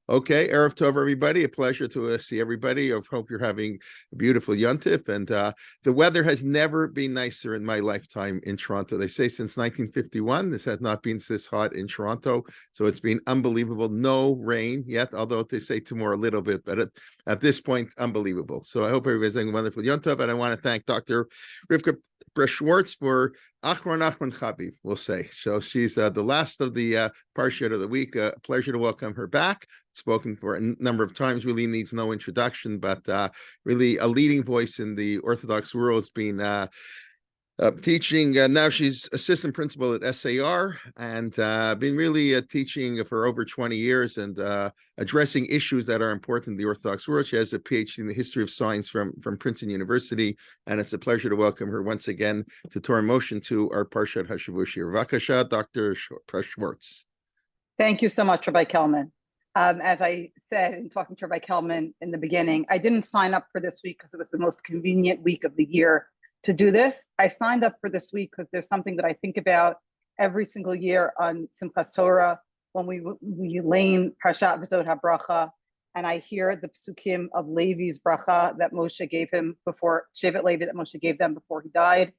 Okay, Erev Tov, everybody. A pleasure to see everybody. I hope you're having a beautiful Yontif. And the weather has never been nicer in my lifetime in Toronto. They say since 1951, this has not been this hot in Toronto. So it's been unbelievable. No rain yet, although they say tomorrow a little bit. But at this point, unbelievable. So I hope everybody's having a wonderful Yontif. And I want to thank Dr. Rivka Press Schwartz for Achron Chabi, we'll say. So she's the last of the Parshat of the week. Pleasure to welcome her back. Spoken for a number of times, really needs no introduction, but really a leading voice in the Orthodox world. Has been teaching. Now she's assistant principal at SAR and been really teaching for over 20 years and addressing issues that are important in the Orthodox world. She has a PhD in the history of science from Princeton University, and it's a pleasure to welcome her once again to Torah Motion to our Parshat Shavua. Rivka, Dr. Press Schwartz. Thank you so much, Rabbi Kelman. As I said in talking to Rabbi Kelman in the beginning, I didn't sign up for this week because it was the most convenient week of the year to do this. I signed up for this week because there's something that I think about every single year on Simchas Torah when we learn Parshat Vzot Habracha, and I hear the psukim of Levi's bracha that Moshe gave him before, Shevet Levi that Moshe gave them before he died.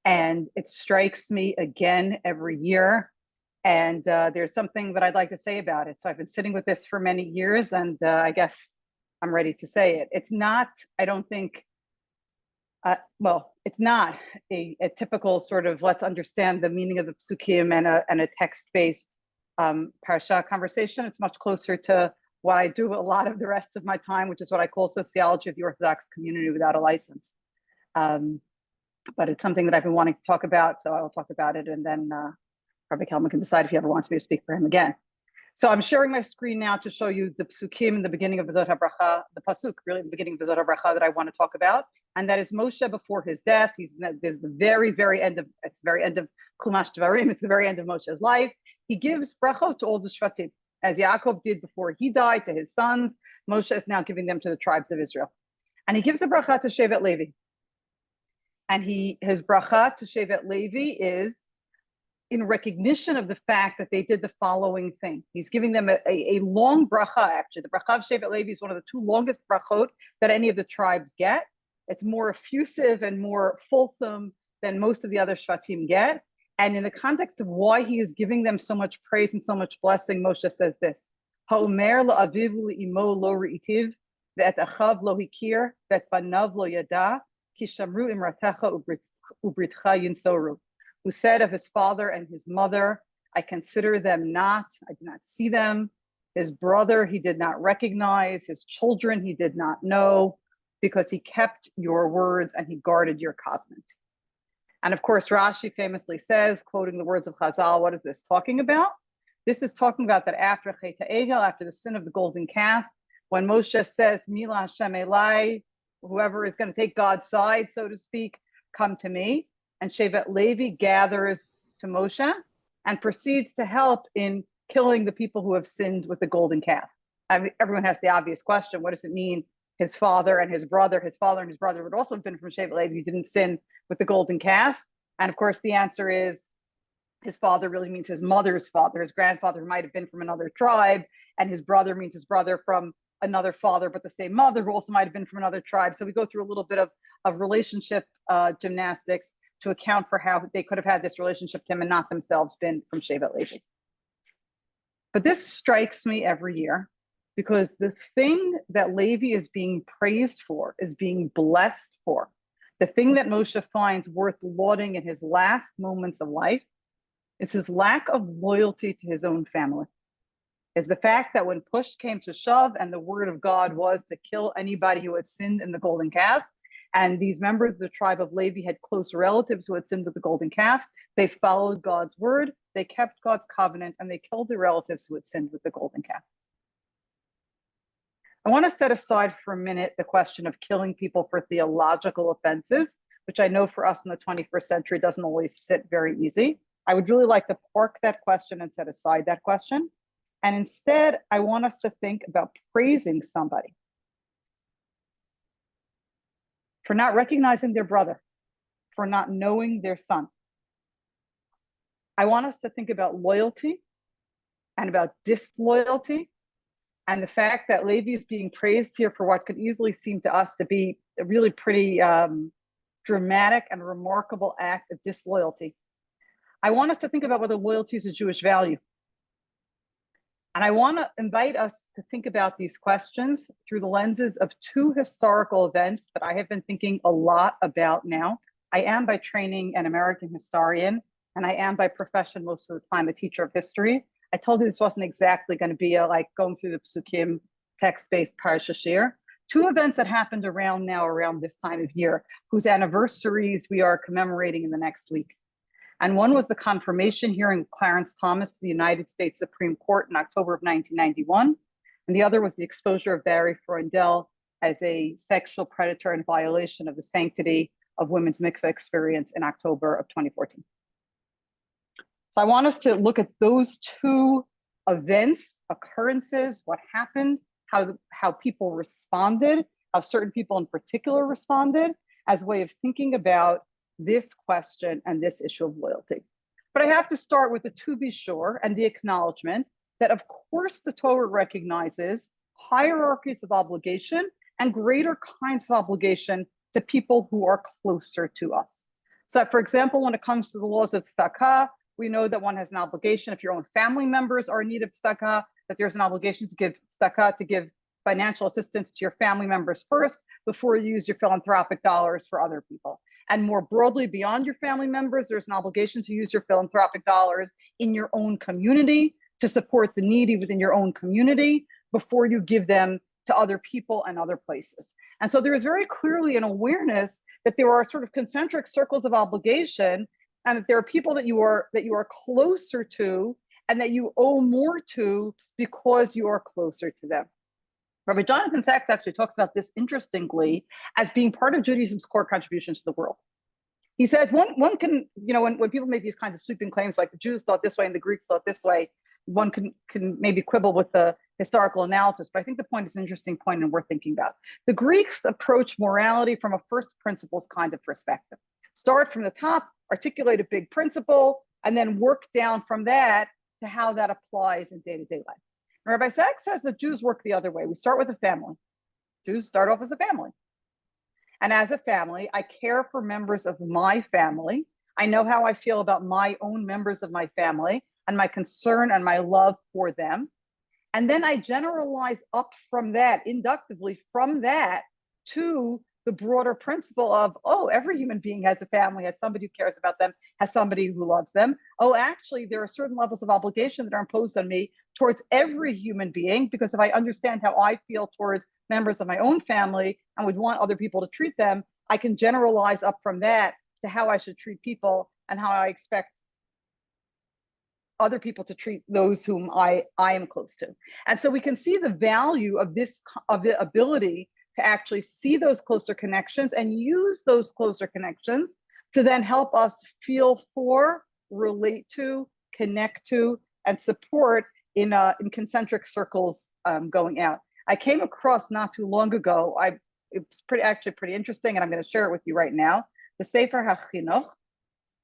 And it strikes me again every year. And there's something that I'd like to say about it. So I've been sitting with this for many years, and I guess I'm ready to say it. It's not, I don't think, it's not a typical sort of let's understand the meaning of the psukim and a text-based parsha conversation. It's much closer to what I do a lot of the rest of my time, which is what I call sociology of the Orthodox community without a license. But it's something that I've been wanting to talk about, so I will talk about it, and then Rabbi Kelman can decide if he ever wants me to speak for him again. So I'm sharing my screen now to show you the psukim in the beginning of Vzot Habracha, the pasuk really in the beginning of Vzot Habracha that I want to talk about, and that is Moshe before his death. There's the very end of Chumash Devarim. It's the very end of Moshe's life. He gives brachot to all the shvatim, as Yaakov did before he died to his sons. Moshe is now giving them to the tribes of Israel, and he gives a bracha to Shevet Levi. And his bracha to Shevet Levi is in recognition of the fact that they did the following thing. He's giving them a long bracha, actually. The bracha of Shevet Levi is one of the two longest brachot that any of the tribes get. It's more effusive and more fulsome than most of the other shvatim get. And in the context of why he is giving them so much praise and so much blessing, Moshe says this, Ha'omer la'aviv li'imo lo re'itiv, ve'et achav lo hikir, ve'et banav lo yada, ki shamru imratecha ubritcha yinsoru. Who said of his father and his mother, I consider them not, I do not see them. His brother he did not recognize, his children he did not know, because he kept your words and he guarded your covenant. And of course, Rashi famously says, quoting the words of Chazal, what is this talking about? This is talking about that after Chet HaEgel, after the sin of the golden calf, when Moshe says, Mila Hashem Elai, whoever is going to take God's side, so to speak, come to me. And Shevet Levi gathers to Moshe and proceeds to help in killing the people who have sinned with the golden calf. I mean, everyone has the obvious question, what does it mean? His father and his brother would also have been from Shevet Levi who didn't sin with the golden calf. And of course, the answer is his father really means his mother's father. His grandfather might have been from another tribe, and his brother means his brother from another father, but the same mother, who also might have been from another tribe. So we go through a little bit of relationship gymnastics to account for how they could have had this relationship to him and not themselves been from Shevet Levi. But this strikes me every year because the thing that Levi is being praised for, is being blessed for, the thing that Moshe finds worth lauding in his last moments of life, it's his lack of loyalty to his own family. Is the fact that when push came to shove and the word of God was to kill anybody who had sinned in the golden calf, and these members of the tribe of Levi had close relatives who had sinned with the golden calf, they followed God's word, they kept God's covenant, and they killed their relatives who had sinned with the golden calf. I want to set aside for a minute the question of killing people for theological offenses, which I know for us in the 21st century doesn't always sit very easy. I would really like to park that question and set aside that question. And instead, I want us to think about praising somebody for not recognizing their brother, for not knowing their son. I want us to think about loyalty and about disloyalty And the fact that Levi is being praised here for what could easily seem to us to be a really pretty dramatic and remarkable act of disloyalty. I want us to think about whether loyalty is a Jewish value. And I want to invite us to think about these questions through the lenses of two historical events that I have been thinking a lot about now. I am by training an American historian, and I am by profession most of the time a teacher of history. I told you this wasn't exactly going to be like going through the Psukim text-based Parshat Shavua. Two events that happened around this time of year, whose anniversaries we are commemorating in the next week. And one was the confirmation hearing of Clarence Thomas to the United States Supreme Court in October of 1991. And the other was the exposure of Barry Freundel as a sexual predator in violation of the sanctity of women's mikveh experience in October of 2014. So I want us to look at those two events, occurrences, what happened, how people responded, how certain people in particular responded, as a way of thinking about this question and this issue of loyalty. But I have to start with the to be sure and the acknowledgement that, of course, the Torah recognizes hierarchies of obligation and greater kinds of obligation to people who are closer to us. So, for example, when it comes to the laws of tzedakah, we know that one has an obligation, if your own family members are in need of tzedakah, that there's an obligation to give tzedakah, to give financial assistance to your family members first before you use your philanthropic dollars for other people. And more broadly, beyond your family members, there's an obligation to use your philanthropic dollars in your own community to support the needy within your own community before you give them to other people and other places. And so there is very clearly an awareness that there are sort of concentric circles of obligation, and that there are people that you are closer to and that you owe more to because you are closer to them. Rabbi Jonathan Sachs actually talks about this interestingly as being part of Judaism's core contribution to the world. He says one can, when people make these kinds of sweeping claims like the Jews thought this way and the Greeks thought this way, one can maybe quibble with the historical analysis, but I think the point is an interesting point and worth thinking about. The Greeks approach morality from a first principles kind of perspective. Start from the top, articulate a big principle, and then work down from that to how that applies in day-to-day life. And Rabbi Sachs says that Jews work the other way. We start with a family. Jews start off as a family. And as a family, I care for members of my family. I know how I feel about my own members of my family and my concern and my love for them. And then I generalize up from that, inductively from that, to the broader principle of, oh, every human being has a family, has somebody who cares about them, has somebody who loves them. Oh, actually, there are certain levels of obligation that are imposed on me towards every human being, because if I understand how I feel towards members of my own family and would want other people to treat them, I can generalize up from that to how I should treat people and how I expect other people to treat those whom I am close to. And so we can see the value of the ability to actually see those closer connections and use those closer connections to then help us feel for, relate to, connect to, and support in concentric circles going out. I came across not too long ago, it's pretty interesting, and I'm going to share it with you right now, the Sefer HaChinuch,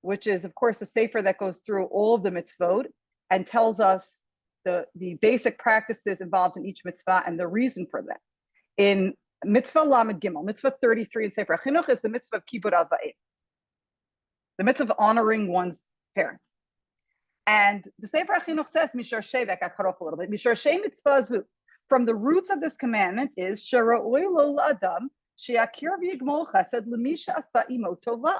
which is, of course, a sefer that goes through all of the mitzvot and tells us the basic practices involved in each mitzvah and the reason for that. In Mitzvah Lamed Gimel, Mitzvah 33 in Sefer HaChinuch is the mitzvah of Kibud Av Va'em, the mitzvah of honoring one's parents. And the Sefer HaChinuch says, Mishar Shei, that got cut off a little bit, Mishar Shei mitzvah zu, from the roots of this commandment is, Shara'oi lo la'adam, she'akir v'yigmol chesed l'misha asa imo tova.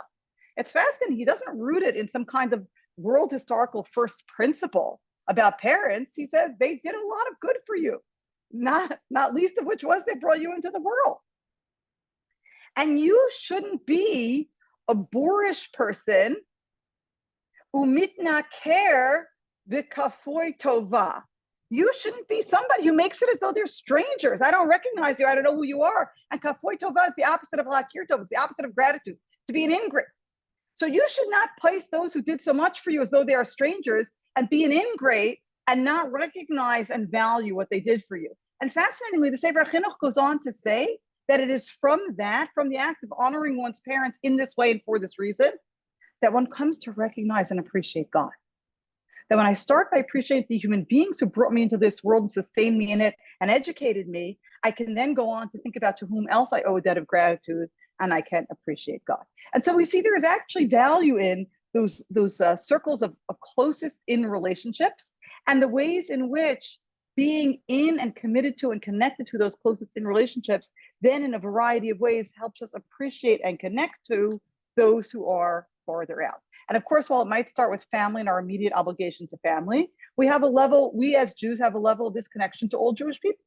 It's fascinating. He doesn't root it in some kind of world historical first principle about parents. He says they did a lot of good for you, not least of which was they brought you into the world. And you shouldn't be a boorish person, umitna care v'kafoi tova. You shouldn't be somebody who makes it as though they're strangers. I don't recognize you. I don't know who you are. And kafoi tova is the opposite of hakir tov. It's the opposite of gratitude, to be an ingrate. So you should not place those who did so much for you as though they are strangers and be an ingrate and not recognize and value what they did for you. And fascinatingly, the Sefer HaChinuch goes on to say that it is from the act of honoring one's parents in this way and for this reason, that one comes to recognize and appreciate God. that when I start by appreciating the human beings who brought me into this world and sustained me in it and educated me, I can then go on to think about to whom else I owe a debt of gratitude, and I can appreciate God. And so we see there is actually value in those circles of closest in relationships, and the ways in which being in and committed to and connected to those closest in relationships then in a variety of ways helps us appreciate and connect to those who are farther out. And of course, while it might start with family and our immediate obligation to family, we as Jews have a level of this connection to all Jewish people.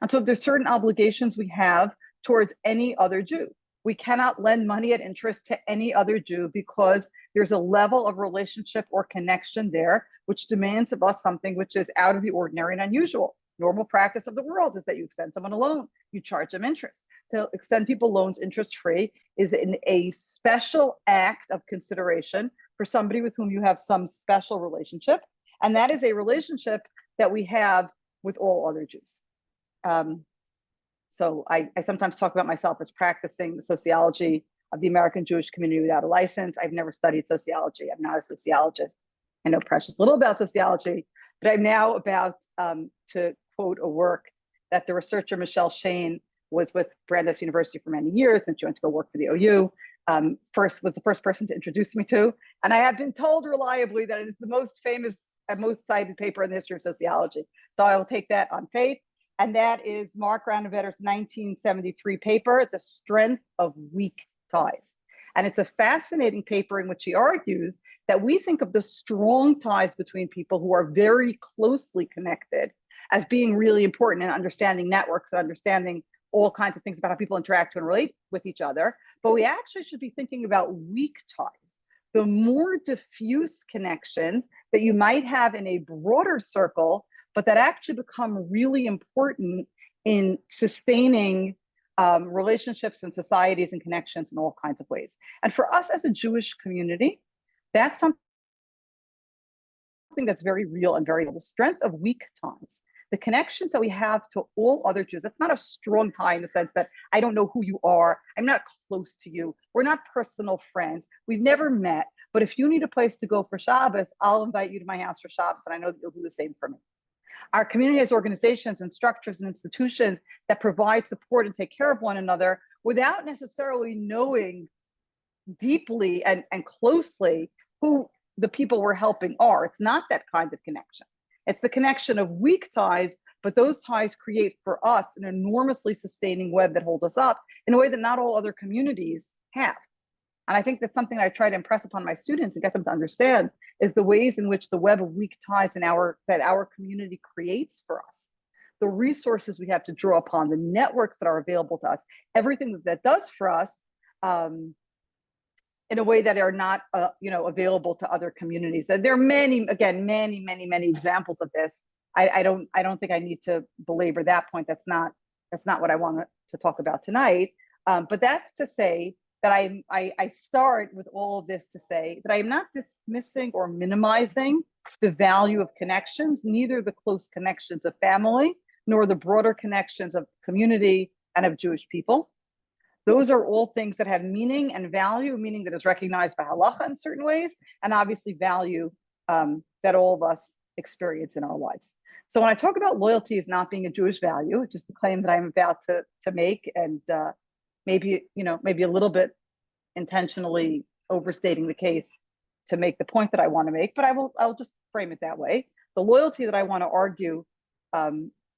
And so there's certain obligations we have towards any other Jew. We cannot lend money at interest to any other Jew because there's a level of relationship or connection there which demands of us something which is out of the ordinary and unusual. Normal practice of the world is that you extend someone a loan, you charge them interest. To extend people loans interest-free is a special act of consideration for somebody with whom you have some special relationship. And that is a relationship that we have with all other Jews. So I sometimes talk about myself as practicing the sociology of the American Jewish community without a license. I've never studied sociology. I'm not a sociologist. I know precious little about sociology, but I'm now about to quote a work that the researcher Michelle Shane was with Brandeis University for many years, then she went to go work for the OU. Was the first person to introduce me to, and I have been told reliably that it is the most famous and most cited paper in the history of sociology. So I will take that on faith. And that is Mark Granovetter's 1973 paper, The Strength of Weak Ties. And it's a fascinating paper in which he argues that we think of the strong ties between people who are very closely connected as being really important in understanding networks and understanding all kinds of things about how people interact and relate with each other. But we actually should be thinking about weak ties, the more diffuse connections that you might have in a broader circle, but that actually become really important in sustaining relationships and societies and connections in all kinds of ways. And for us as a Jewish community, that's something that's very real and very real. The strength of weak ties, the connections that we have to all other Jews. That's not a strong tie in the sense that I don't know who you are. I'm not close to you. We're not personal friends. We've never met. But if you need a place to go for Shabbos, I'll invite you to my house for Shabbos, and I know that you'll do the same for me. Our community has organizations and structures and institutions that provide support and take care of one another without necessarily knowing deeply and closely who the people we're helping are. It's not that kind of connection. It's the connection of weak ties, but those ties create for us an enormously sustaining web that holds us up in a way that not all other communities have. And I think that's something I try to impress upon my students and get them to understand is the ways in which the web of weak ties that our community creates for us, the resources we have to draw upon, the networks that are available to us, everything that does for us in a way that are not available to other communities. And there are many examples of this. I don't think I need to belabor that point. That's not what I want to talk about tonight. But that's to say that I start with all of this to say that I am not dismissing or minimizing the value of connections, neither the close connections of family, nor the broader connections of community and of Jewish people. Those are all things that have meaning and value, meaning that is recognized by halacha in certain ways, and obviously value that all of us experience in our lives. So when I talk about loyalty as not being a Jewish value, which is the claim that I'm about to make, and maybe a little bit intentionally overstating the case to make the point that I want to make, but I'll just frame it that way. The loyalty that I want to argue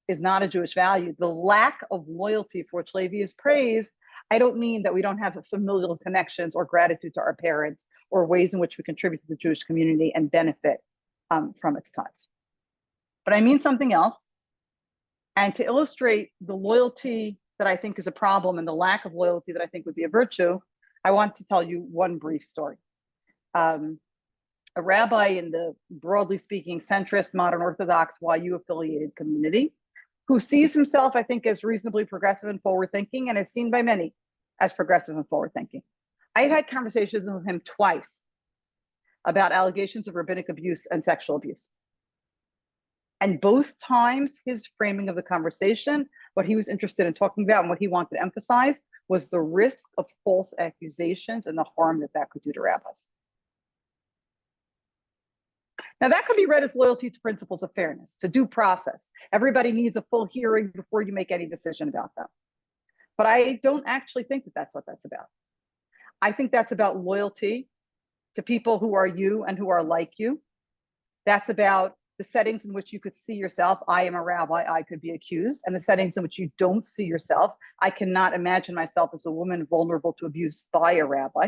is not a Jewish value. The lack of loyalty for which Levi is praised, I don't mean that we don't have familial connections or gratitude to our parents or ways in which we contribute to the Jewish community and benefit from its ties. But I mean something else. And to illustrate the loyalty that I think is a problem and the lack of loyalty that I think would be a virtue, I want to tell you one brief story. A rabbi in the, broadly speaking, centrist, modern Orthodox, YU affiliated community, who sees himself, I think, as reasonably progressive and forward-thinking, and is seen by many as progressive and forward-thinking. I've had conversations with him twice about allegations of rabbinic abuse and sexual abuse. And both times, his framing of the conversation, what he was interested in talking about and what he wanted to emphasize was the risk of false accusations and the harm that that could do to rabbis. Now, that could be read as loyalty to principles of fairness, to due process. Everybody needs a full hearing before you make any decision about them. But I don't actually think that that's what that's about. I think that's about loyalty to people who are you and who are like you. That's about the settings in which you could see yourself. I am a rabbi, I could be accused. And the settings in which you don't see yourself. I cannot imagine myself as a woman vulnerable to abuse by a rabbi.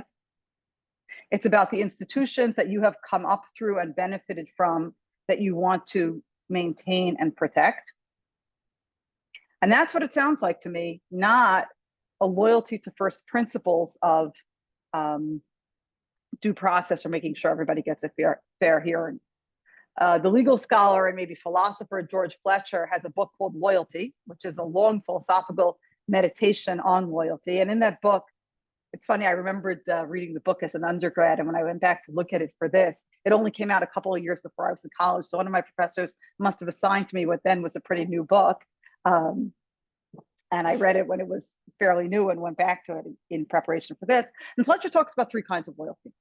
It's about the institutions that you have come up through and benefited from that you want to maintain and protect. And that's what it sounds like to me, not a loyalty to first principles of due process or making sure everybody gets a fair hearing. The legal scholar and maybe philosopher George Fletcher has a book called Loyalty, which is a long philosophical meditation on loyalty. And in that book, it's funny, I remembered reading the book as an undergrad, and when I went back to look at it for this, it only came out a couple of years before I was in college. So one of my professors must have assigned to me what then was a pretty new book. And I read it when it was fairly new and went back to it in preparation for this. And Fletcher talks about three kinds of loyalty,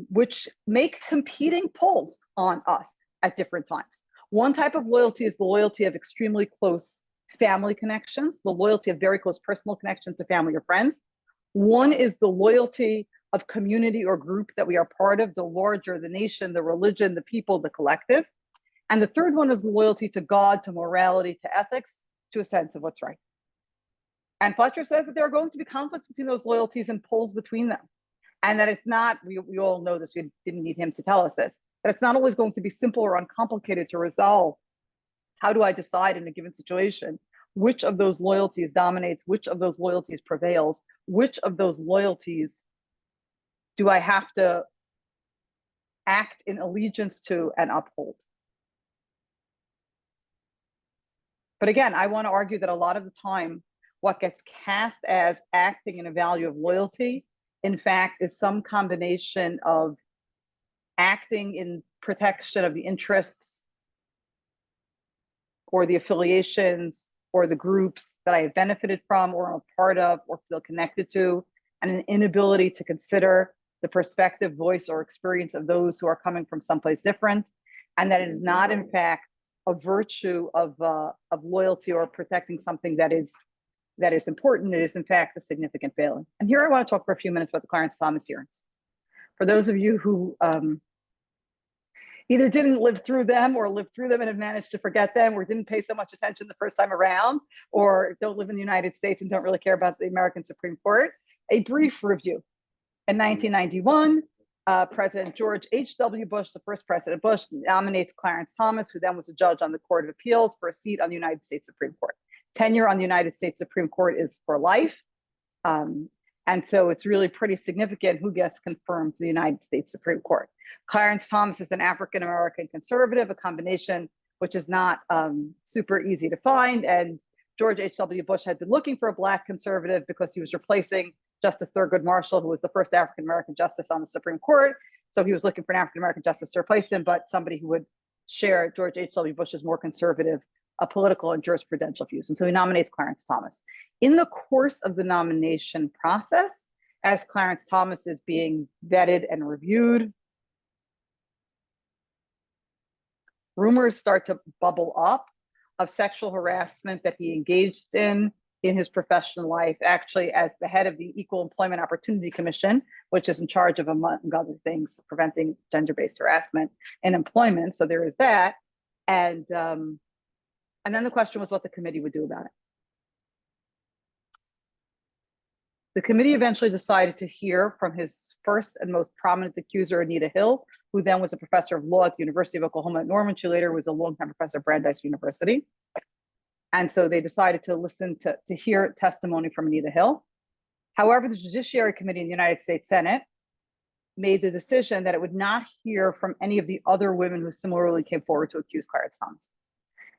which make competing pulls on us at different times. One type of loyalty is the loyalty of extremely close family connections, the loyalty of very close personal connections to family or friends. One is the loyalty of community or group that we are part of, the larger, the nation, the religion, the people, the collective. And the third one is loyalty to God, to morality, to ethics, to a sense of what's right. And Fletcher says that there are going to be conflicts between those loyalties and pulls between them. And that it's not, we all know this, we didn't need him to tell us this, that it's not always going to be simple or uncomplicated to resolve. How do I decide in a given situation which of those loyalties dominates, which of those loyalties prevails, which of those loyalties do I have to act in allegiance to and uphold? But again, I want to argue that a lot of the time, what gets cast as acting in a value of loyalty, in fact, is some combination of acting in protection of the interests or the affiliations or the groups that I have benefited from or am a part of or feel connected to, and an inability to consider the perspective, voice, or experience of those who are coming from someplace different, and that it is not, in fact, a virtue of loyalty or protecting something that is important. It is, in fact, a significant failing. And here I want to talk for a few minutes about the Clarence Thomas hearings. For those of you who either didn't live through them or lived through them and have managed to forget them or didn't pay so much attention the first time around or don't live in the United States and don't really care about the American Supreme Court, a brief review. In 1991, President George H.W. Bush, the first President Bush, nominates Clarence Thomas, who then was a judge on the Court of Appeals, for a seat on the United States Supreme Court. Tenure on the United States Supreme Court is for life. And so it's really pretty significant who gets confirmed to the United States Supreme Court. Clarence Thomas is an African-American conservative, a combination which is not super easy to find. And George H.W. Bush had been looking for a Black conservative because he was replacing Justice Thurgood Marshall, who was the first African-American justice on the Supreme Court. So he was looking for an African-American justice to replace him, but somebody who would share George H.W. Bush's more conservative political and jurisprudential views. And so he nominates Clarence Thomas. In the course of the nomination process, as Clarence Thomas is being vetted and reviewed, rumors start to bubble up of sexual harassment that he engaged in his professional life, actually as the head of the Equal Employment Opportunity Commission, which is in charge of, among other things, preventing gender-based harassment in employment. So there is that. And then the question was what the committee would do about it. The committee eventually decided to hear from his first and most prominent accuser, Anita Hill, who then was a professor of law at the University of Oklahoma at Norman. She later was a longtime professor at Brandeis University. And so they decided to listen to hear testimony from Anita Hill. However, the Judiciary Committee in the United States Senate made the decision that it would not hear from any of the other women who similarly came forward to accuse Clarence Thomas.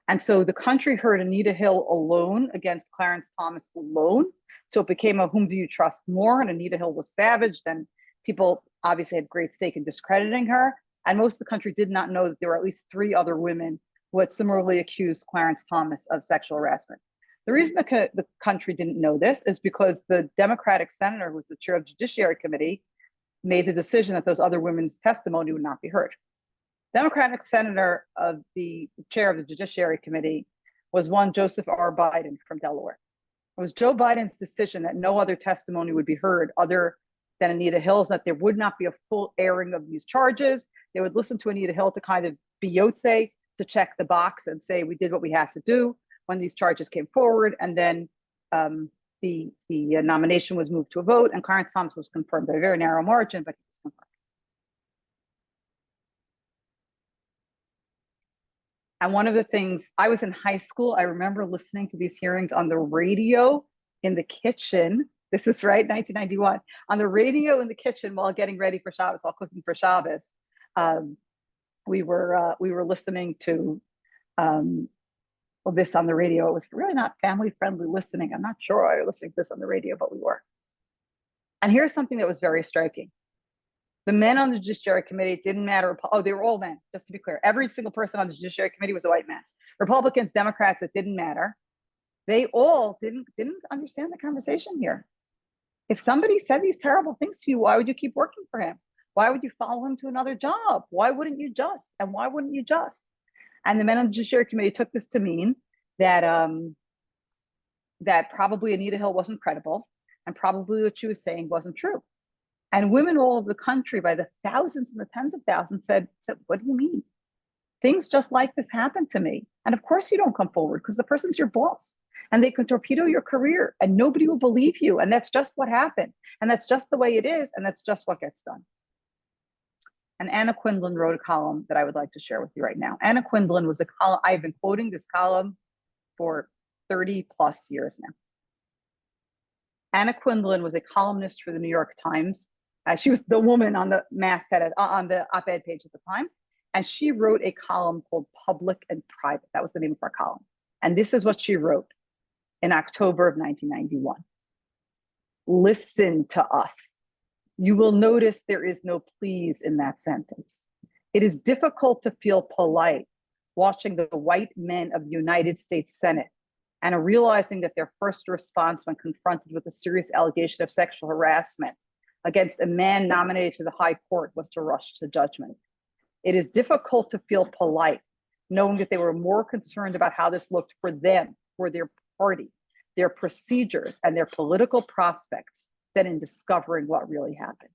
And so the country heard Anita Hill alone against Clarence Thomas alone. So it became a whom do you trust more? And Anita Hill was savaged, and people obviously had great stake in discrediting her. And most of the country did not know that there were at least 3 other women who had similarly accused Clarence Thomas of sexual harassment. The reason the country didn't know this is because the Democratic senator who was the chair of the Judiciary Committee made the decision that those other women's testimony would not be heard. Democratic senator of the chair of the Judiciary Committee was one Joseph R. Biden from Delaware. It was Joe Biden's decision that no other testimony would be heard other than Anita Hill's, that there would not be a full airing of these charges. They would listen to Anita Hill to kind of Beyonce, to check the box and say, we did what we had to do when these charges came forward. And then the nomination was moved to a vote, and Clarence Thomas was confirmed by a very narrow margin, but he was confirmed. And one of the things, I was in high school, I remember listening to these hearings on the radio in the kitchen. This is right, 1991. On the radio in the kitchen while getting ready for Shabbos, while cooking for Shabbos. We were listening to this on the radio. It was really not family-friendly listening. I'm not sure I was listening to this on the radio, but we were. And here's something that was very striking. The men on the Judiciary Committee, it didn't matter. Oh, they were all men, just to be clear. Every single person on the Judiciary Committee was a white man. Republicans, Democrats, it didn't matter. They all didn't understand the conversation here. If somebody said these terrible things to you, why would you keep working for him? Why would you follow him to another job? Why wouldn't you just? And why wouldn't you just? And the men on the Judiciary Committee took this to mean that that probably Anita Hill wasn't credible, and probably what she was saying wasn't true. And women all over the country, by the thousands and the tens of thousands, said, what do you mean? Things just like this happened to me. And of course you don't come forward because the person's your boss and they can torpedo your career and nobody will believe you. And that's just what happened. And that's just the way it is. And that's just what gets done. And Anna Quindlen wrote a column that I would like to share with you right now. Anna Quindlen was a column, I've been quoting this column for 30 plus years now. Anna Quindlen was a columnist for the New York Times. She was the woman on the masthead, on the op-ed page at the time. And she wrote a column called Public and Private. That was the name of her column. And this is what she wrote in October of 1991. Listen to us. You will notice there is no please in that sentence. It is difficult to feel polite watching the white men of the United States Senate and realizing that their first response when confronted with a serious allegation of sexual harassment against a man nominated to the high court was to rush to judgment. It is difficult to feel polite, knowing that they were more concerned about how this looked for them, for their party, their procedures, and their political prospects than in discovering what really happened.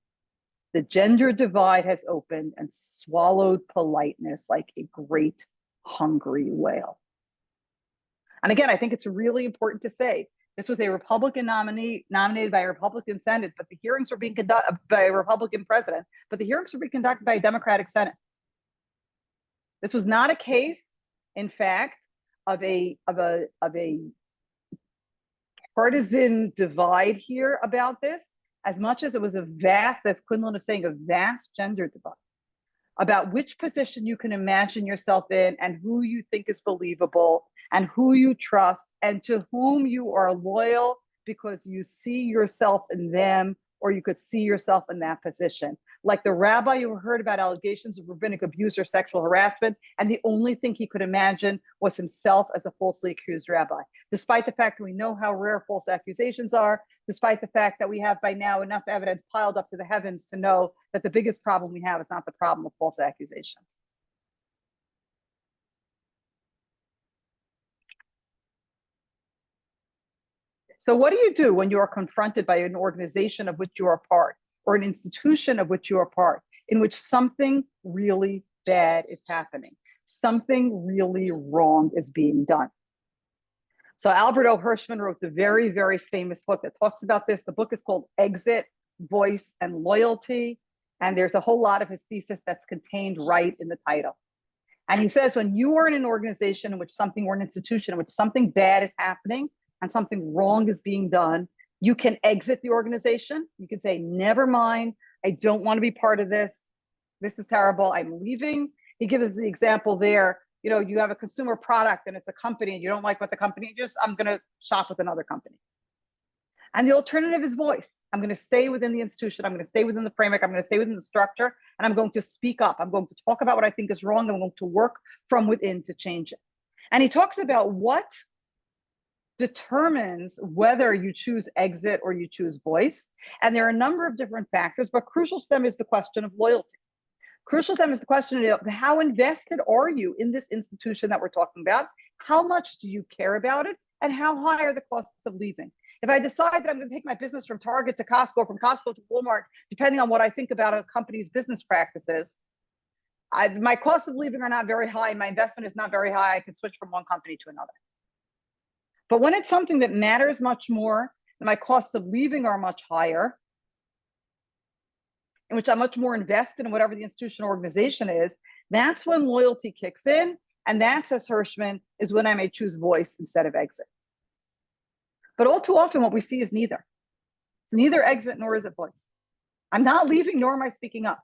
The gender divide has opened and swallowed politeness like a great hungry whale. And again, I think it's really important to say, this was a Republican nominee nominated by a Republican Senate, but the hearings were being conducted by a Republican president, but the hearings were being conducted by a Democratic Senate. This was not a case, in fact, of a partisan divide here about this, as much as it was a vast, as Quindlen is saying, a vast gender divide about which position you can imagine yourself in and who you think is believable and who you trust and to whom you are loyal because you see yourself in them or you could see yourself in that position. Like the rabbi who heard about allegations of rabbinic abuse or sexual harassment, and the only thing he could imagine was himself as a falsely accused rabbi. Despite the fact that we know how rare false accusations are, despite the fact that we have by now enough evidence piled up to the heavens to know that the biggest problem we have is not the problem of false accusations. So what do you do when you are confronted by an organization of which you are part, or an institution of which you are part, in which something really bad is happening, something really wrong is being done? So Albert O. Hirschman wrote the very, very famous book that talks about this. The book is called Exit, Voice, and Loyalty. And there's a whole lot of his thesis that's contained right in the title. And he says, when you are in an organization in which something, or an institution in which something bad is happening and something wrong is being done, you can exit the organization. You can say, never mind, I don't want to be part of this. This is terrible, I'm leaving. He gives us the example there. You know, you have a consumer product and it's a company and you don't like what the company just, I'm going to shop with another company. And the alternative is voice. I'm going to stay within the institution. I'm going to stay within the framework. I'm going to stay within the structure, and I'm going to speak up. I'm going to talk about what I think is wrong. I'm going to work from within to change it. And he talks about what determines whether you choose exit or you choose voice. And there are a number of different factors, but crucial to them is the question of loyalty. Crucial to them is the question of how invested are you in this institution that we're talking about? How much do you care about it? And how high are the costs of leaving? If I decide that I'm going to take my business from Target to Costco, from Costco to Walmart, depending on what I think about a company's business practices, my costs of leaving are not very high. My investment is not very high. I can switch from one company to another. But when it's something that matters much more, and my costs of leaving are much higher, in which I'm much more invested in whatever the institution or organization is, that's when loyalty kicks in. And that, says Hirschman, is when I may choose voice instead of exit. But all too often, what we see is neither. It's neither exit nor is it voice. I'm not leaving, nor am I speaking up.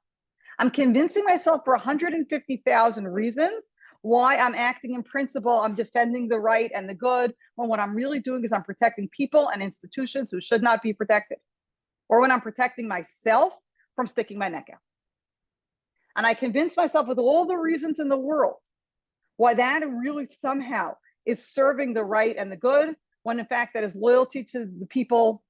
I'm convincing myself for 150,000 reasons why I'm acting in principle. I'm defending the right and the good, when what I'm really doing is I'm protecting people and institutions who should not be protected. Or when I'm protecting myself from sticking my neck out. And I convince myself with all the reasons in the world why that really somehow is serving the right and the good, when in fact that is loyalty to the people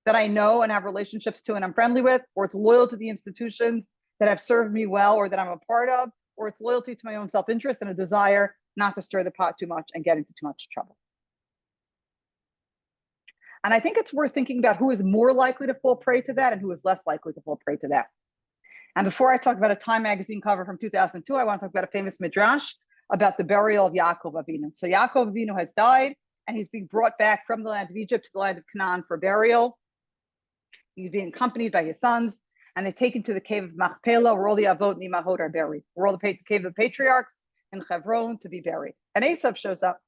that I know and have relationships to and I'm friendly with, or it's loyal to the institutions that have served me well or that I'm a part of, or it's loyalty to my own self-interest and a desire not to stir the pot too much and get into too much trouble. And I think it's worth thinking about who is more likely to fall prey to that and who is less likely to fall prey to that. And before I talk about a Time magazine cover from 2002, I want to talk about a famous midrash about the burial of Yaakov Avinu. So Yaakov Avinu has died, and he's being brought back from the land of Egypt to the land of Canaan for burial. He's being accompanied by his sons, and they're taken to the cave of Machpelah, where all the Avot and Imahot are buried. Where all the cave of the patriarchs in Hebron to be buried. And Esav shows up.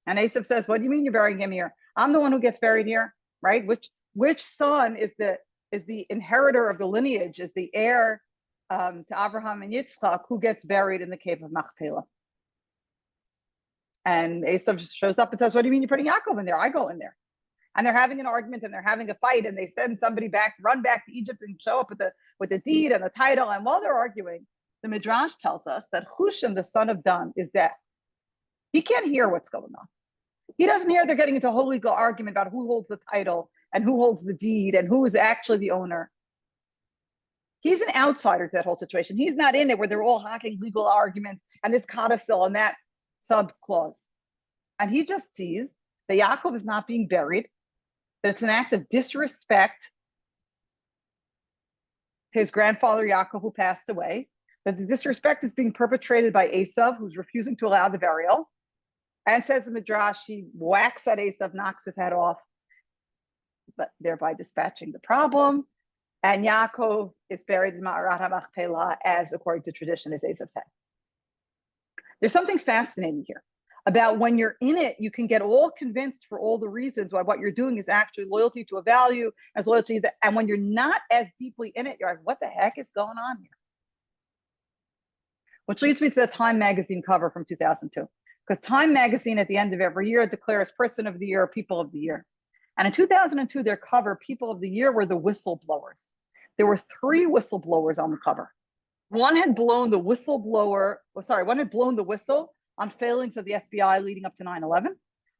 And Esav says, what do you mean you're burying him here? I'm the one who gets buried here, right? Which son is the inheritor of the lineage, is the heir to Abraham and Yitzchak, who gets buried in the cave of Machpelah? And Esav shows up and says, what do you mean you're putting Yaakov in there? I go in there. And they're having an argument and they're having a fight, and they send somebody back, run back to Egypt and show up with the deed and the title. And while they're arguing, the Midrash tells us that Husham, the son of Dan, is dead. He can't hear what's going on. He doesn't hear they're getting into a whole legal argument about who holds the title and who holds the deed and who is actually the owner. He's an outsider to that whole situation. He's not in it where they're all hacking legal arguments and this codicil and that subclause. And he just sees that Yaakov is not being buried, that it's an act of disrespect to his grandfather Yaakov, who passed away, that the disrespect is being perpetrated by Esav, who's refusing to allow the burial. And says the Midrash, he whacks at Esav, knocks his head off, but thereby dispatching the problem. And Yaakov is buried in Ma'arat HaMachpelah, as according to tradition, as Esav said. There's something fascinating here about when you're in it, you can get all convinced for all the reasons why what you're doing is actually loyalty to a value, as loyalty to, and when you're not as deeply in it, you're like, what the heck is going on here? Which leads me to the Time magazine cover from 2002. Because Time magazine at the end of every year declares Person of the Year or People of the Year. And in 2002, their cover, People of the Year, were the whistleblowers. There were 3 whistleblowers on the cover. One had blown the whistle on failings of the FBI leading up to 9/11.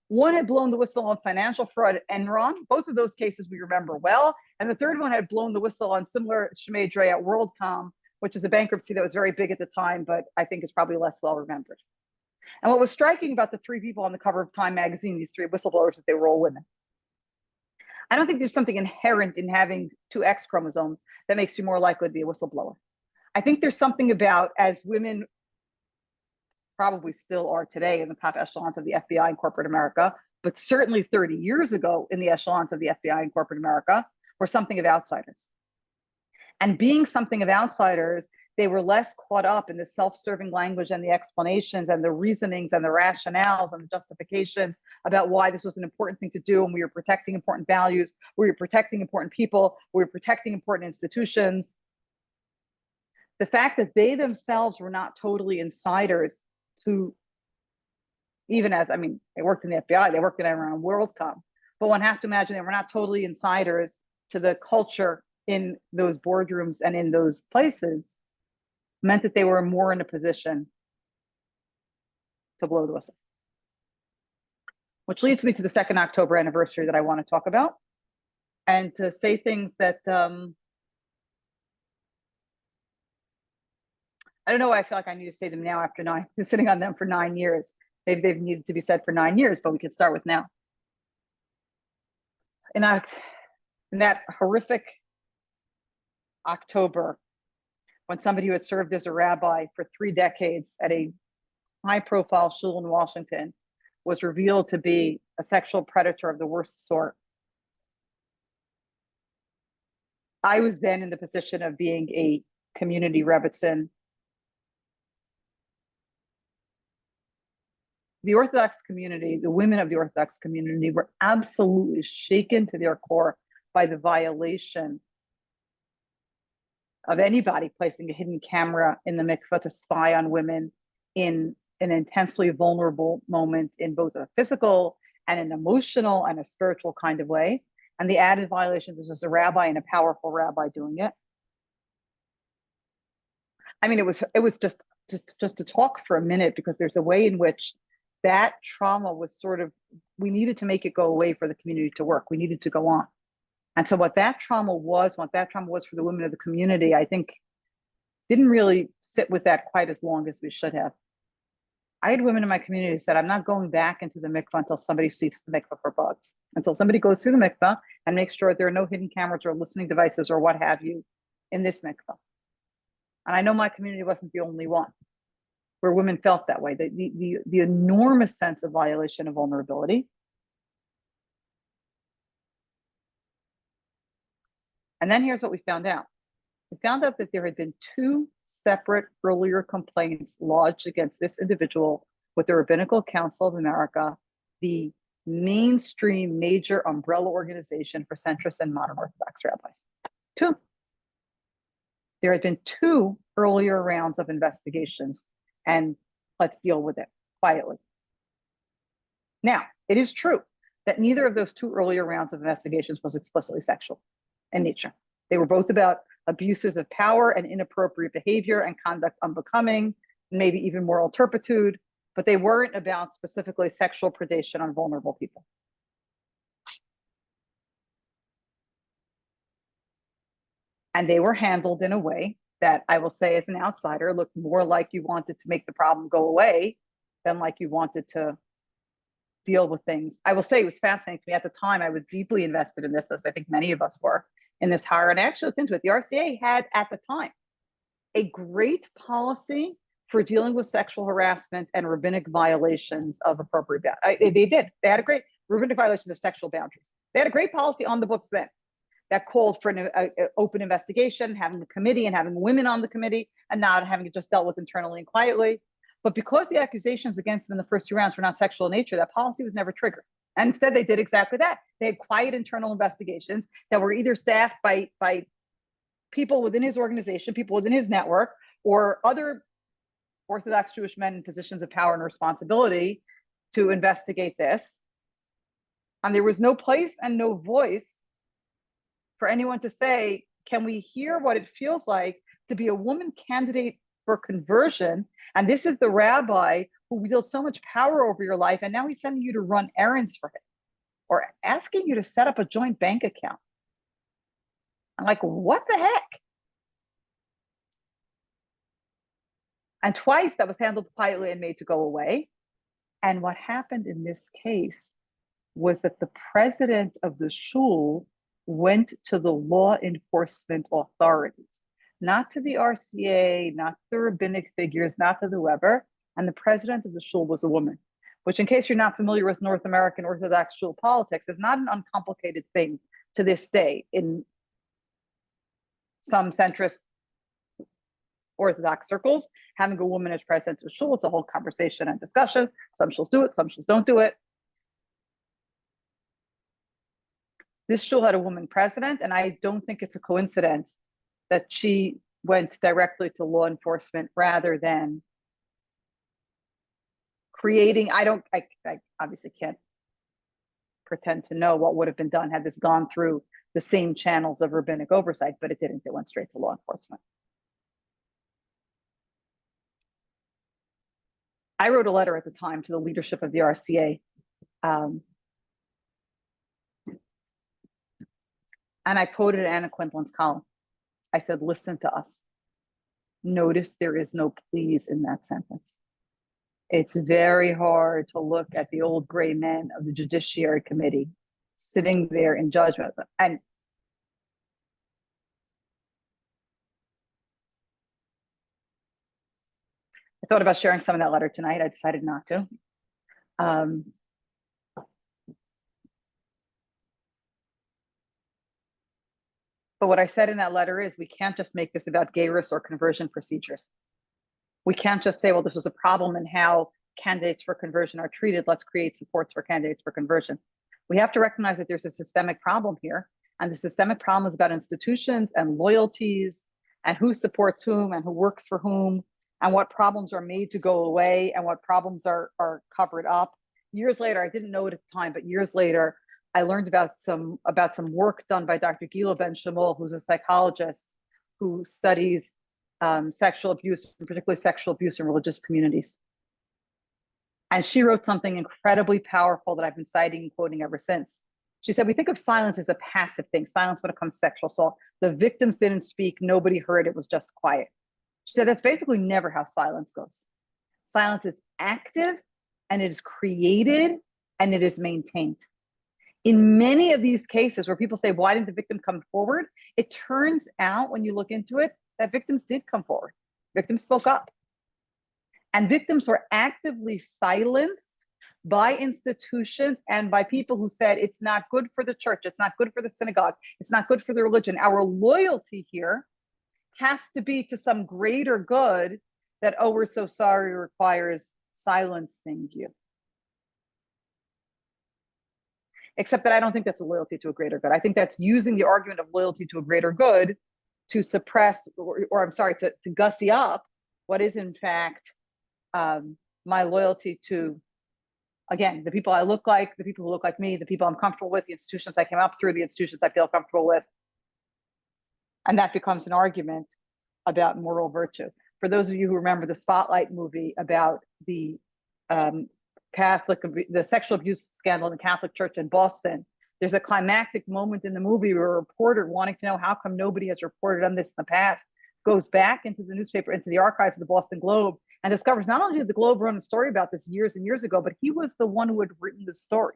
One had blown the whistle on financial fraud at Enron. Both of those cases we remember well. And the third one had blown the whistle on similar Shmei Dre at WorldCom, which is a bankruptcy that was very big at the time, but I think is probably less well remembered. And what was striking about the 3 people on the cover of Time magazine, these 3 whistleblowers, that they were all women. I don't think there's something inherent in having 2 X chromosomes that makes you more likely to be a whistleblower. I think there's something about, as women probably still are today in the top echelons of the FBI in corporate America, but certainly 30 years ago in the echelons of the FBI in corporate America, were something of outsiders. And being something of outsiders, they were less caught up in the self-serving language and the explanations and the reasonings and the rationales and the justifications about why this was an important thing to do, and we were protecting important values, we were protecting important people, we were protecting important institutions. The fact that they themselves were not totally insiders to, even as, I mean, they worked in the FBI, they worked at around WorldCom, but one has to imagine they were not totally insiders to the culture in those boardrooms and in those places, meant that they were more in a position to blow the whistle. Which leads me to the 2nd October anniversary that I want to talk about, and to say things that I don't know why I feel like I need to say them now after 9. I've been sitting on them for 9 years. They've needed to be said for 9 years, but we could start with now. In that horrific October, when somebody who had served as a rabbi for 3 decades at a high-profile shul in Washington was revealed to be a sexual predator of the worst sort, I was then in the position of being a community rebbitzin. The Orthodox community, the women of the Orthodox community, were absolutely shaken to their core by the violation of anybody placing a hidden camera in the mikveh to spy on women in an intensely vulnerable moment in both a physical and an emotional and a spiritual kind of way. And the added violation, this was a rabbi and a powerful rabbi doing it. I mean, it was just to talk for a minute, because there's a way in which that trauma was sort of, we needed to make it go away for the community to work. We needed to go on. And so what that trauma was for the women of the community, I think didn't really sit with that quite as long as we should have. I had women in my community who said, I'm not going back into the mikveh until somebody sweeps the mikveh for bugs, until somebody goes through the mikveh and makes sure there are no hidden cameras or listening devices or what have you in this mikveh. And I know my community wasn't the only one where women felt that way, the enormous sense of violation and vulnerability. And then here's what we found out. We found out that there had been 2 separate earlier complaints lodged against this individual with the Rabbinical Council of America, the mainstream major umbrella organization for centrist and modern Orthodox rabbis. 2. There had been 2 earlier rounds of investigations, and let's deal with it quietly. Now, it is true that neither of those 2 earlier rounds of investigations was explicitly sexual in nature. They were both about abuses of power and inappropriate behavior and conduct unbecoming, maybe even moral turpitude, but they weren't about specifically sexual predation on vulnerable people. And they were handled in a way that I will say, as an outsider, looked more like you wanted to make the problem go away than like you wanted to deal with things. I will say it was fascinating to me at the time. I was deeply invested in this, as I think many of us were, in this horror. And I actually looked into it. The RCA had at the time a great policy for dealing with sexual harassment and rabbinic violations of appropriate boundaries. They did. They had a great rabbinic violations of sexual boundaries. They had a great policy on the books then that called for an open investigation, having a committee and having women on the committee, and not having it just dealt with internally and quietly. But because the accusations against them in the first 2 rounds were not sexual in nature, that policy was never triggered. And instead, they did exactly that. They had quiet internal investigations that were either staffed by people within his organization, people within his network, or other Orthodox Jewish men in positions of power and responsibility to investigate this. And there was no place and no voice for anyone to say, can we hear what it feels like to be a woman candidate for conversion? And this is the rabbi who wields so much power over your life, and now he's sending you to run errands for him or asking you to set up a joint bank account. I'm like, what the heck? And twice that was handled quietly and made to go away. And what happened in this case was that the president of the shul went to the law enforcement authorities, not to the RCA, not to the rabbinic figures, not to whoever. And the president of the shul was a woman, which, in case you're not familiar with North American Orthodox shul politics, is not an uncomplicated thing to this day in some centrist Orthodox circles. Having a woman as president of the shul, it's a whole conversation and discussion. Some shuls do it, some shuls don't do it. This shul had a woman president, and I don't think it's a coincidence that she went directly to law enforcement rather than creating. I obviously can't pretend to know what would have been done had this gone through the same channels of rabbinic oversight, but it didn't. It went straight to law enforcement. I wrote a letter at the time to the leadership of the RCA. And I quoted Anna Quinlan's column. I said, listen to us. Notice there is no please in that sentence. It's very hard to look at the old gray men of the Judiciary Committee sitting there in judgment. And I thought about sharing some of that letter tonight. I decided not to. But what I said in that letter is we can't just make this about gayris or conversion procedures. We can't just say, well, this is a problem in how candidates for conversion are treated. Let's create supports for candidates for conversion. We have to recognize that there's a systemic problem here. And the systemic problem is about institutions and loyalties and who supports whom and who works for whom and what problems are made to go away and what problems are covered up. Years later, I didn't know it at the time, but years later, I learned about some work done by Dr. Gila Ben Shmuel, who's a psychologist who studies sexual abuse, particularly sexual abuse in religious communities. And she wrote something incredibly powerful that I've been citing and quoting ever since. She said, we think of silence as a passive thing, silence when it comes to sexual assault. The victims didn't speak, nobody heard, it was just quiet. She said, that's basically never how silence goes. Silence is active and it is created and it is maintained. In many of these cases where people say, why didn't the victim come forward? It turns out when you look into it, that victims did come forward. Victims spoke up. And victims were actively silenced by institutions and by people who said, it's not good for the church, it's not good for the synagogue, it's not good for the religion. Our loyalty here has to be to some greater good that, oh, we're so sorry, requires silencing you. Except that I don't think that's a loyalty to a greater good. I think that's using the argument of loyalty to a greater good to suppress, or I'm sorry, to gussy up what is in fact my loyalty to, again, the people I look like, the people who look like me, the people I'm comfortable with, the institutions I came up through, the institutions I feel comfortable with. And that becomes an argument about moral virtue. For those of you who remember the Spotlight movie about the the sexual abuse scandal in the Catholic Church in Boston, there's a climactic moment in the movie where a reporter wanting to know how come nobody has reported on this in the past goes back into the newspaper, into the archives of the Boston Globe, and discovers not only did the Globe run a story about this years and years ago, but he was the one who had written the story.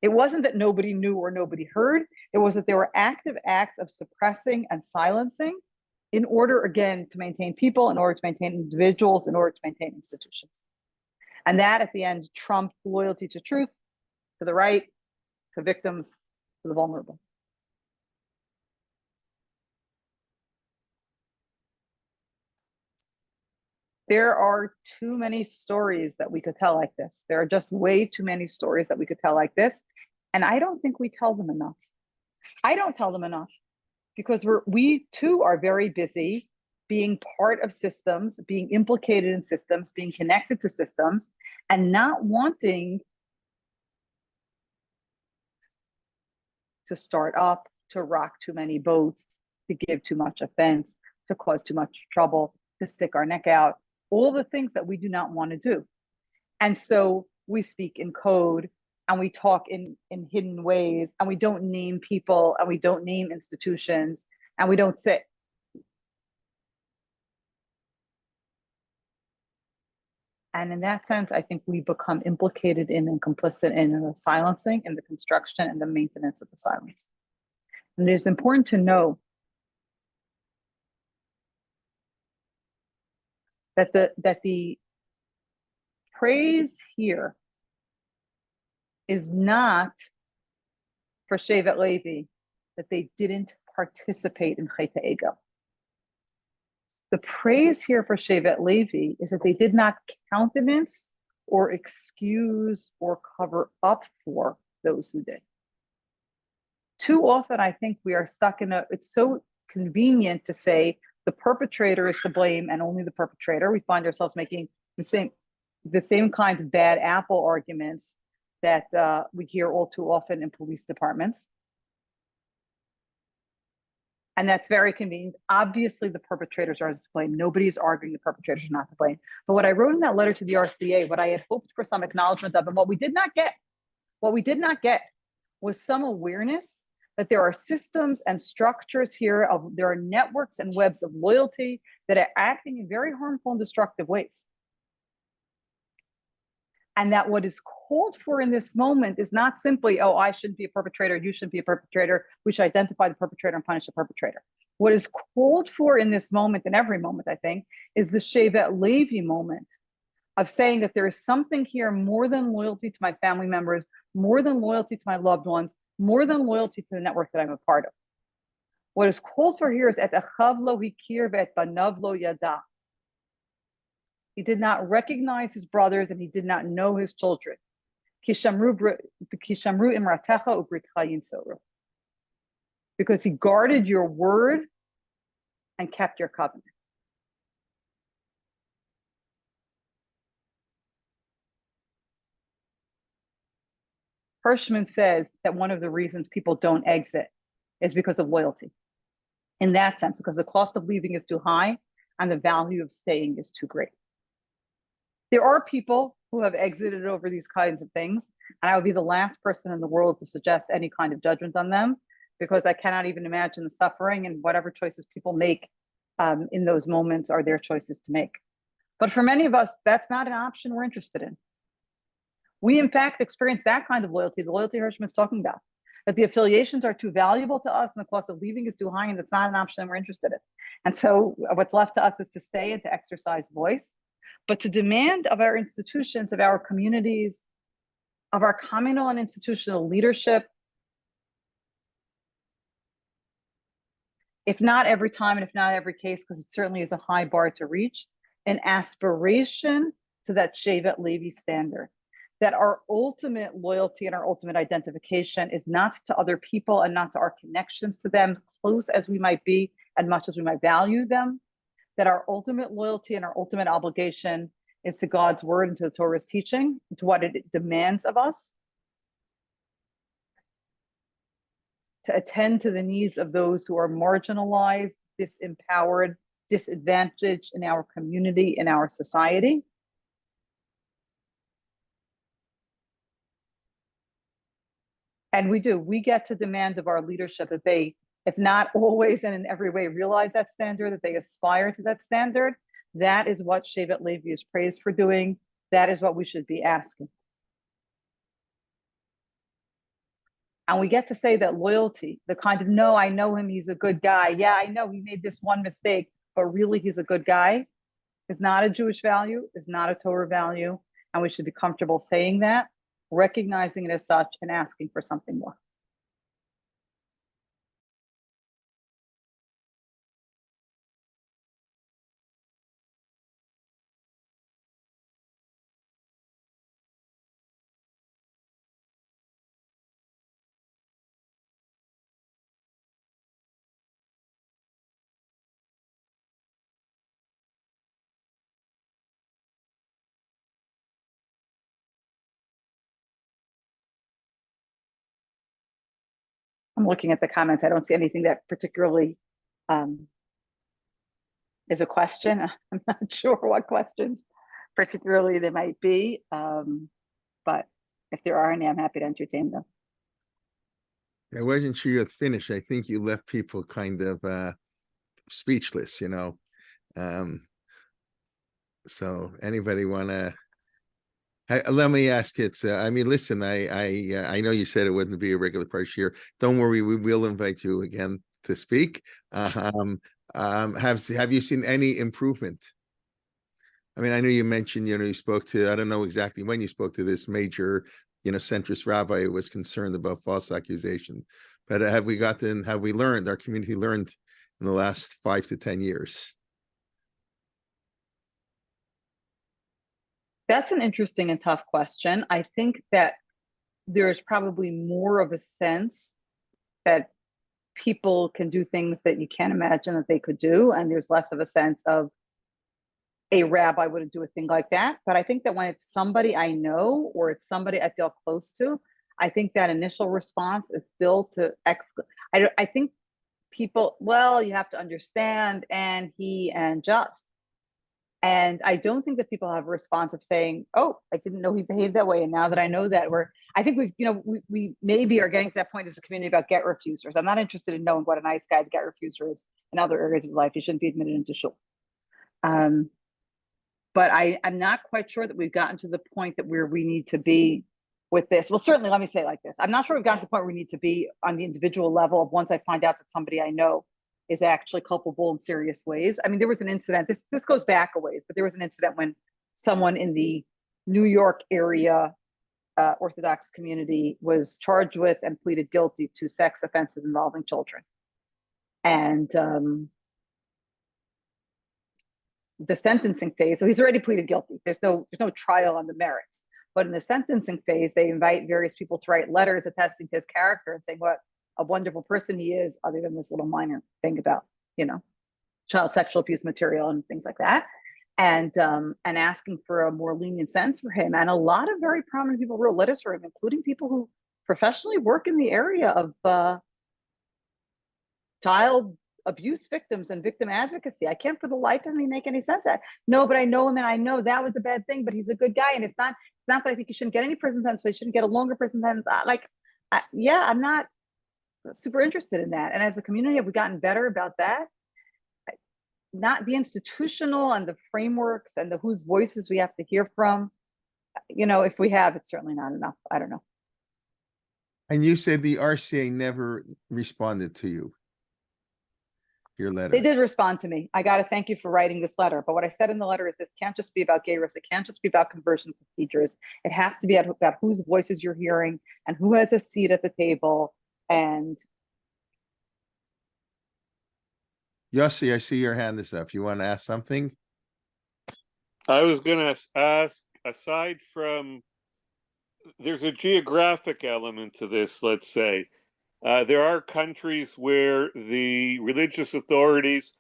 It wasn't that nobody knew or nobody heard. It was that there were active acts of suppressing and silencing in order, again, to maintain people, in order to maintain individuals, in order to maintain institutions. And that, at the end, trumped loyalty to truth, to the right, to victims, to the vulnerable. There are too many stories that we could tell like this. There are just way too many stories that we could tell like this. And I don't think we tell them enough. I don't tell them enough because we too are very busy being part of systems, being implicated in systems, being connected to systems, and not wanting to start up, to rock too many boats, to give too much offense, to cause too much trouble, to stick our neck out, all the things that we do not want to do. And so we speak in code and we talk in hidden ways, and we don't name people and we don't name institutions and we don't sit. And in that sense, I think we become implicated in and complicit in the silencing and the construction and the maintenance of the silence. And it is important to know that the praise here is not for Shevet Levi that they didn't participate in Chet HaEgel. The praise here for Shevet Levi is that they did not countenance or excuse or cover up for those who did. Too often, I think we are stuck in it's so convenient to say the perpetrator is to blame and only the perpetrator. We find ourselves making the same kinds of bad apple arguments that we hear all too often in police departments. And that's very convenient. Obviously, the perpetrators are to blame. Nobody is arguing the perpetrators are not to blame. But what I wrote in that letter to the RCA, what I had hoped for some acknowledgement of, and what we did not get was some awareness that there are systems and structures here, there are networks and webs of loyalty that are acting in very harmful and destructive ways. And that what is called for in this moment is not simply, oh, I shouldn't be a perpetrator, you shouldn't be a perpetrator, we should identify the perpetrator and punish the perpetrator. What is called for in this moment, in every moment, I think, is the Shevet Levi moment of saying that there is something here more than loyalty to my family members, more than loyalty to my loved ones, more than loyalty to the network that I'm a part of. What is called for here is et achav lo hikir ve'et banav lo yada. He did not recognize his brothers and he did not know his children. Because he guarded your word and kept your covenant. Hirschman says that one of the reasons people don't exit is because of loyalty. In that sense, because the cost of leaving is too high and the value of staying is too great. There are people who have exited over these kinds of things, and I would be the last person in the world to suggest any kind of judgment on them, because I cannot even imagine the suffering, and whatever choices people make in those moments are their choices to make. But for many of us, that's not an option we're interested in. We, in fact, experience that kind of loyalty, the loyalty Hirschman is talking about, that the affiliations are too valuable to us and the cost of leaving is too high, and it's not an option we're interested in. And so what's left to us is to stay and to exercise voice, but to demand of our institutions, of our communities, of our communal and institutional leadership, if not every time and if not every case, because it certainly is a high bar to reach, an aspiration to that Shevet Levi standard, that our ultimate loyalty and our ultimate identification is not to other people and not to our connections to them, close as we might be and much as we might value them, that our ultimate loyalty and our ultimate obligation is to God's word and to the Torah's teaching, to what it demands of us, to attend to the needs of those who are marginalized, disempowered, disadvantaged in our community, in our society. And we get to demand of our leadership that they, if not always and in every way, realize that standard, that they aspire to that standard. That is what Shevet Levi is praised for doing. That is what we should be asking. And we get to say that loyalty, the kind of, no, I know him, he's a good guy. Yeah, I know he made this one mistake, but really he's a good guy, is not a Jewish value, is not a Torah value. And we should be comfortable saying that, recognizing it as such, and asking for something more. I'm looking at the comments. I don't see anything that particularly is a question. I'm not sure what questions particularly there might be, but if there are any, I'm happy to entertain them. I wasn't sure you had finished. I think you left people kind of speechless, you know. So anybody want to? Let me ask it. I mean, listen. I know you said it wouldn't be a regular part here. Don't worry, we will invite you again to speak. Have you seen any improvement? I mean, I know you mentioned, you spoke to, I don't know exactly when you spoke to this major, centrist rabbi who was concerned about false accusation, but have we learned, our community learned in the last 5 to 10 years? That's an interesting and tough question. I think that there's probably more of a sense that people can do things that you can't imagine that they could do. And there's less of a sense of a rabbi wouldn't do a thing like that. But I think that when it's somebody I know or it's somebody I feel close to, I think that initial response is still to I think people, well, you have to understand, and he and just. And I don't think that people have a response of saying, "Oh, I didn't know he behaved that way," and now that I know that, I think we maybe are getting to that point as a community about get refusers. I'm not interested in knowing what a nice guy the get refuser is in other areas of his life. He shouldn't be admitted into shul. But I'm not quite sure that we've gotten to the point that we need to be with this. Well, certainly, let me say it like this. I'm not sure we've gotten to the point where we need to be on the individual level of once I find out that somebody I know is actually culpable in serious ways. I mean, there was an incident, this goes back a ways, but there was an incident when someone in the New York area Orthodox community was charged with and pleaded guilty to sex offenses involving children. And the sentencing phase, so he's already pleaded guilty. There's no trial on the merits. But in the sentencing phase, they invite various people to write letters attesting to his character and saying what a wonderful person he is, other than this little minor thing about, child sexual abuse material and things like that. And asking for a more lenient sentence for him. And a lot of very prominent people wrote letters for him, including people who professionally work in the area of child abuse victims and victim advocacy. I can't for the life of me make any sense of that. No, but I know him and I know that was a bad thing, but he's a good guy. And it's not that I think he shouldn't get any prison sentence, but he shouldn't get a longer prison sentence. I'm not super interested in that. And as a community, have we gotten better about that? Not the institutional and the frameworks and the whose voices we have to hear from. If we have, it's certainly not enough. I don't know. And you said the RCA never responded to you. Your letter. They did respond to me. I got to thank you for writing this letter. But what I said in the letter is this can't just be about gay rights. It can't just be about conversion procedures. It has to be about whose voices you're hearing and who has a seat at the table. And Yossi, I see your hand is up. You want to ask something? I was going to ask, aside from, there's a geographic element to this, let's say. There are countries where the religious authorities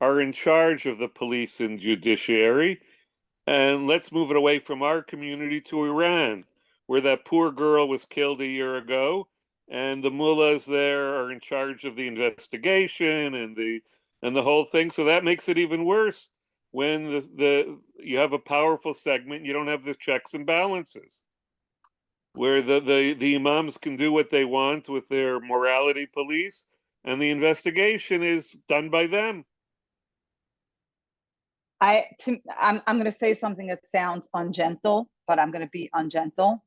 are in charge of the police and judiciary. And let's move it away from our community to Iran, where that poor girl was killed a year ago, and the mullahs there are in charge of the investigation and the whole thing. So that makes it even worse when you have a powerful segment, you don't have the checks and balances, where the imams can do what they want with their morality police, and the investigation is done by them. I'm going to say something that sounds ungentle, but I'm going to be ungentle.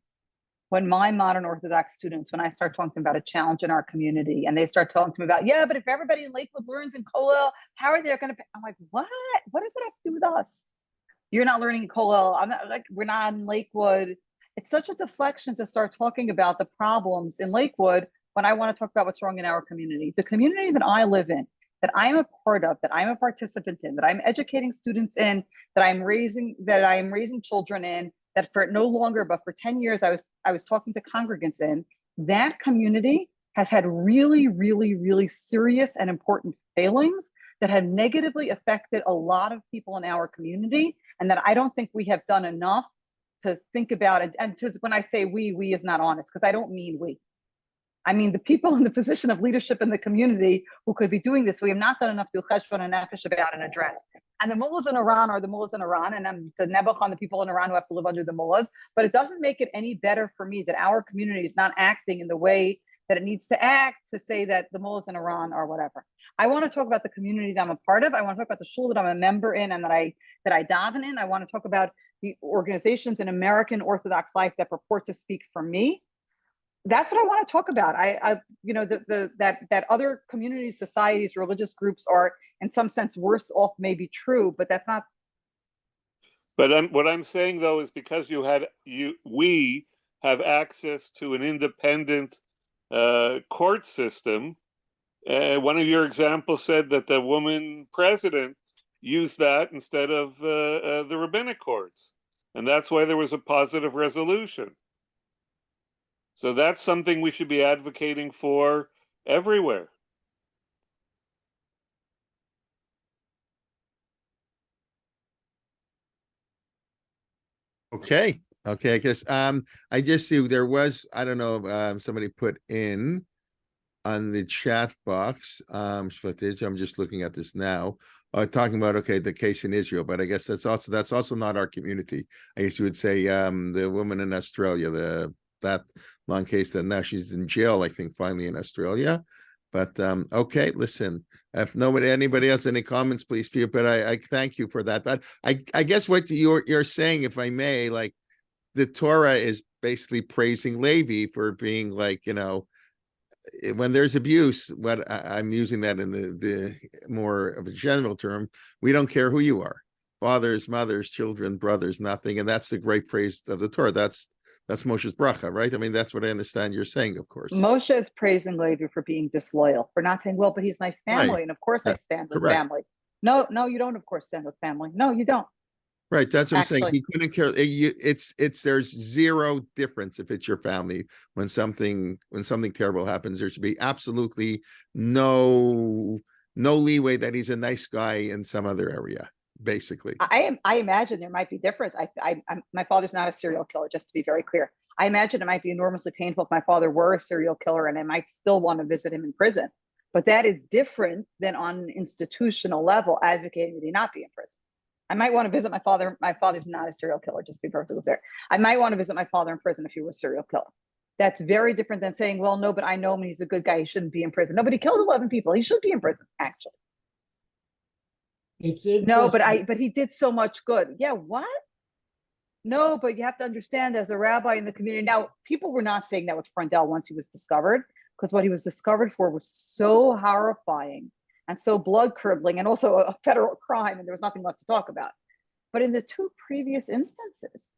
When my modern Orthodox students, when I start talking about a challenge in our community, and they start talking to me about, yeah, but if everybody in Lakewood learns in Kollel, how are they going to pay? I'm like, what? What does that have to do with us? You're not learning in Kollel. I'm not, we're not in Lakewood. It's such a deflection to start talking about the problems in Lakewood when I want to talk about what's wrong in our community. The community that I live in, that I'm a part of, that I'm a participant in, that I'm educating students in, that I'm raising children in, that for no longer, but for 10 years, I was talking to congregants in, that community has had really, really, really serious and important failings that have negatively affected a lot of people in our community, and that I don't think we have done enough to think about it. And just when I say we is not honest, because I don't mean we. I mean the people in the position of leadership in the community who could be doing this. We have not done enough to cheshbon and nefesh about and address. And the mullahs in Iran are the mullahs in Iran, and I'm the nebuch on the people in Iran who have to live under the mullahs. But it doesn't make it any better for me that our community is not acting in the way that it needs to act to say that the mullahs in Iran are whatever. I want to talk about the community that I'm a part of. I want to talk about the shul that I'm a member in and that I daven in. I want to talk about the organizations in American Orthodox life that purport to speak for me. That's what I want to talk about. That other communities, societies, religious groups are in some sense worse off may be true, but that's not. But what I'm saying though is because we have access to an independent court system. One of your examples said that the woman president used that instead of the rabbinic courts, and that's why there was a positive resolution. So that's something we should be advocating for everywhere. Okay. I guess I just see there was, I don't know if somebody put in on the chat box footage. I'm just looking at this now. talking about, okay, the case in Israel, but I guess that's also not our community. I guess you would say the woman in Australia, that long case that now she's in jail, I think, finally in Australia. But okay, listen, if anybody has any comments, please feel. But I thank you for that. But I guess what you're saying, if I may, like the Torah is basically praising Levi for being like, when there's abuse, what I'm using that in the more of a general term, we don't care who you are, fathers, mothers, children, brothers, nothing, and that's the great praise of the Torah. That's Moshe's bracha, right? I mean, that's what I understand you're saying, of course. Moshe is praising Levi for being disloyal, for not saying, well, but he's my family, Right. and of course I stand with Correct. family. No, you don't, of course, stand with family. No, you don't. Right, that's what I'm saying. Actually. He couldn't care. It's there's zero difference if it's your family. When something terrible happens, there should be absolutely no leeway that he's a nice guy in some other area. Basically, I imagine there might be difference. My father's not a serial killer, just to be very clear. I imagine it might be enormously painful if my father were a serial killer, and I might still want to visit him in prison. But that is different than on an institutional level advocating that he not be in prison. I might want to visit my father. My father's not a serial killer, just to be perfectly clear. I might want to visit my father in prison if he were a serial killer. That's very different than saying, well, no, but I know him, he's a good guy, he shouldn't be in prison. Nobody killed 11 people. He should be in prison, actually. It's interesting. No, but he did so much good. Yeah, what? No, but you have to understand, as a rabbi in the community, now people were not saying that with Frondel once he was discovered, because what he was discovered for was so horrifying and so blood curdling and also a federal crime, and there was nothing left to talk about. But in the two previous instances,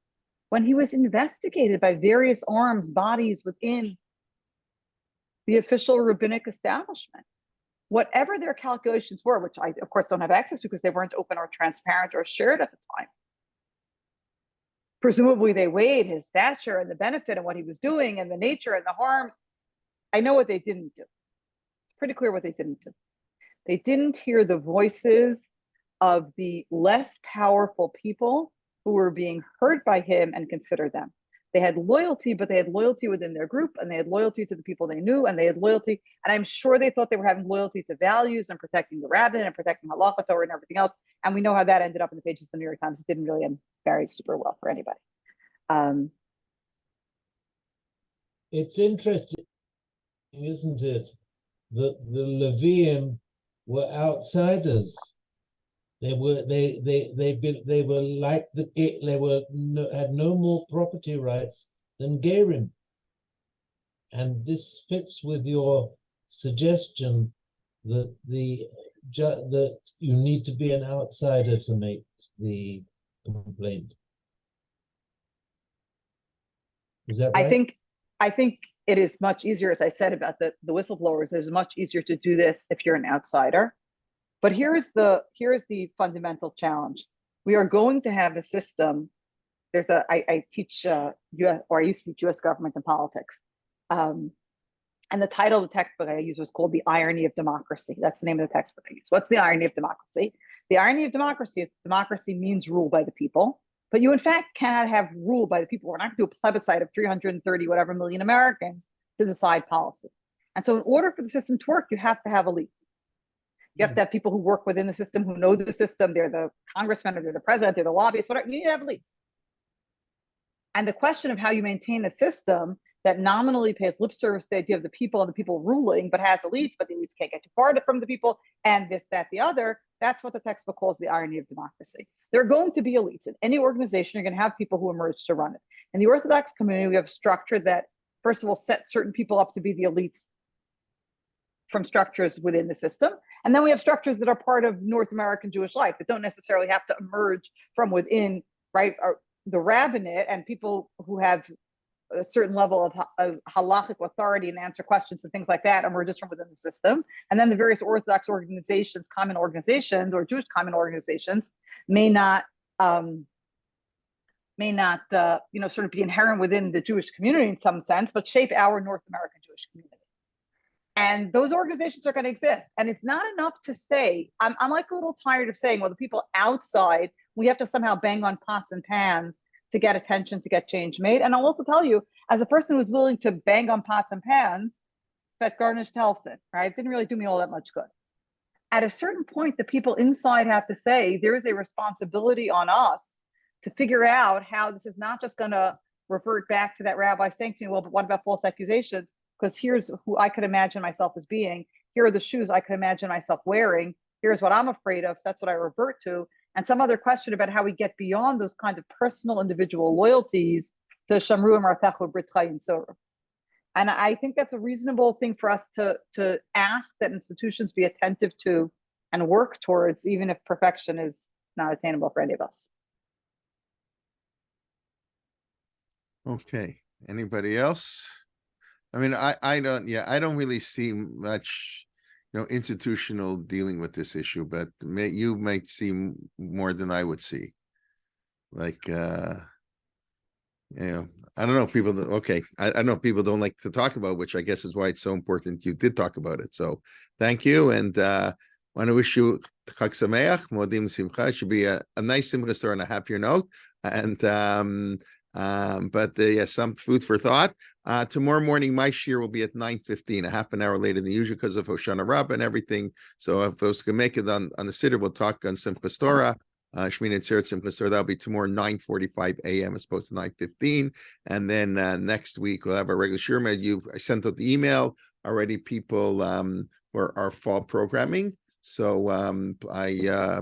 when he was investigated by various arms, bodies within the official rabbinic establishment, whatever their calculations were, which I, of course, don't have access to because they weren't open or transparent or shared at the time, presumably they weighed his stature and the benefit and what he was doing and the nature and the harms. I know what they didn't do. It's pretty clear what they didn't do. They didn't hear the voices of the less powerful people who were being hurt by him and consider them. They had loyalty, but they had loyalty within their group, and they had loyalty to the people they knew, and they had loyalty. And I'm sure they thought they were having loyalty to values and protecting the rabbin and protecting halacha Torah and everything else. And we know how that ended up in the pages of the New York Times. It didn't really end very super well for anybody. It's interesting, isn't it, that the Levium were outsiders. They were like had no more property rights than Gerim, and this fits with your suggestion that that you need to be an outsider to make the complaint. Is that right? I think it is much easier, as I said about the whistleblowers. It is much easier to do this if you're an outsider. But here is the fundamental challenge. We are going to have a system. I teach I used to teach U.S. government and politics, and the title of the textbook I used was called "The Irony of Democracy." That's the name of the textbook I used. What's the irony of democracy? The irony of democracy is democracy means rule by the people, but you in fact cannot have rule by the people. We're not going to do a plebiscite of 330 whatever million Americans to decide policy. And so, in order for the system to work, you have to have elites. You have to have people who work within the system, who know the system. They're the congressman, or they're the president, they're the lobbyists, whatever. You need to have elites. And the question of how you maintain a system that nominally pays lip service to the idea of the people and the people ruling, but has elites, but the elites can't get too far from the people, and this, that, the other, that's what the textbook calls the irony of democracy. There are going to be elites. In any organization, you're going to have people who emerge to run it. In the Orthodox community, we have a structure that, first of all, sets certain people up to be the elites from structures within the system. And then we have structures that are part of North American Jewish life that don't necessarily have to emerge from within, right, the rabbinate, and people who have a certain level of halachic authority and answer questions and things like that emerges from within the system. And then the various Orthodox organizations, common organizations, or Jewish common organizations may not sort of be inherent within the Jewish community in some sense, but shape our North American Jewish community. And those organizations are going to exist. And it's not enough to say, I'm like a little tired of saying, well, the people outside, we have to somehow bang on pots and pans to get attention, to get change made. And I'll also tell you, as a person who's willing to bang on pots and pans, that garnished Telfin, right? It didn't really do me all that much good. at a certain point, the people inside have to say there is a responsibility on us to figure out how this is not just going to revert back to that rabbi saying to me, well, but what about false accusations? Because here's who I could imagine myself as being. Here are the shoes I could imagine myself wearing. Here's what I'm afraid of. So that's what I revert to. And some other question about how we get beyond those kinds of personal individual loyalties to Shamru and Martechu Brit Chayim Sorah. And I think that's a reasonable thing for us to ask that institutions be attentive to and work towards, even if perfection is not attainable for any of us. Okay. Anybody else? I mean, I don't really see much, institutional dealing with this issue, but you might see more than I would see. Like, I don't know. People, I know people don't like to talk about, which I guess is why it's so important you did talk about it. So thank you. And want to wish you Chag Sameach, Modim Simcha. It should be a nice Simcha store on a happier note. And, some food for thought. Tomorrow morning, my shir will be at 9:15, a half an hour later than usual because of Hoshana Rabbah and everything. So if those can make it on the Siddur, we'll talk on Simchas Torah. Shmini Atzeret Simchas Torah, that'll be tomorrow 9:45 a.m. as opposed to 9:15. And then next week we'll have our regular shir. I sent out the email already, people for our fall programming. So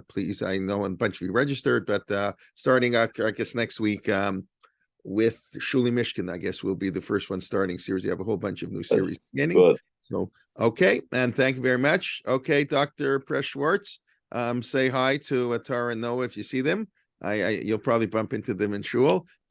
please, I know a bunch of you registered, but starting I guess next week with Shuli Mishkan, I guess will be the first one starting series. You have a whole bunch of new series beginning. Good. So okay, and thank you very much. Okay, Dr. Press Schwartz, say hi to Tara and Noah if you see them. You'll probably bump into them in shul.